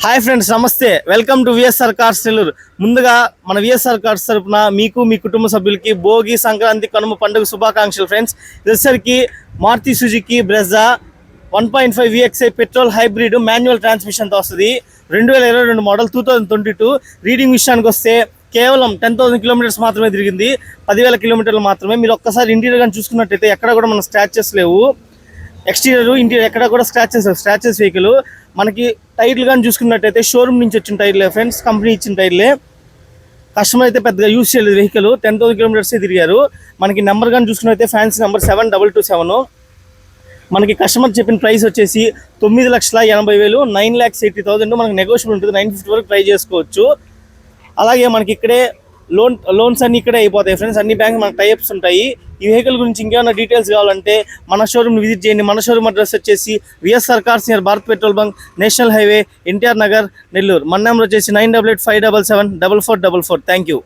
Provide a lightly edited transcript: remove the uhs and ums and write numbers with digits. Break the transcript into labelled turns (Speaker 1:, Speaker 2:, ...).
Speaker 1: Hi friends, నమస్తే. Welcome to VSR cars Nellore. ముందుగా మన విఎస్ఆర్ కార్స్ తరపున మీకు మీ కుటుంబ సభ్యులకి భోగి, సంక్రాంతి, కనుమ పండుగ శుభాకాంక్షలు ఫ్రెండ్స్. ఇదొసరికి Maruti Suzuki Brezza 1.5 VXI petrol hybrid manual ట్రాన్స్మిషన్తో వస్తుంది. 2022 మోడల్ 2022. రీడింగ్ విషయానికి వస్తే కేవలం 10,000 కిలోమీటర్స్ మాత్రమే తిరిగింది. 10,000 కిలోమీటర్లు మాత్రమే. మీరు ఒక్కసారి ఇంటీరియర్ కానీ చూసుకున్నట్టయితే ఎక్కడ కూడా మన స్క్రాచెస్ లేవు. ఎక్స్టీరియర్ ఇంటీరియర్ ఎక్కడ కూడా స్క్రాచెస్ వెహికల్. మనకి టైర్లు కానీ చూసుకున్నట్టయితే షోరూమ్ నుంచి వచ్చిన టైర్లే ఫ్రెండ్స్, కంపెనీ ఇచ్చిన టైర్లే. కస్టమర్ అయితే పెద్దగా యూజ్ చేయలేదు వెహికల్. 10,000 కిలోమీటర్సే తిరిగారు. మనకి నెంబర్ కానీ చూసుకున్నట్టయితే ఫ్యాన్సీ నెంబర్ 7227. మనకి కస్టమర్ చెప్పిన ప్రైస్ వచ్చేసి 9,80,000, 9,80,000. మనకి నెగోషియబుల్ ఉంటుంది. 950 వరకు ట్రై చేసుకోవచ్చు. అలాగే మనకి ఇక్కడే లోన్స్ అన్ని ఇక్కడే అయిపోతాయి ఫ్రెండ్స్. అన్ని బ్యాంక్ మనకు టైప్స్ ఉంటాయి. ఈ వెహికల్ గురించి ఇంకేమైనా డీటెయిల్స్ కావాలంటే మన షోరూమ్ విజిట్ చేయండి. మన షోరూమ్ అడ్రస్ వచ్చేసి VSR cars near Bharat petrol bunk, national highway, NTR Nagar, Nellore. మన నెంబర్ వచ్చేసి 9885774444. Thank you.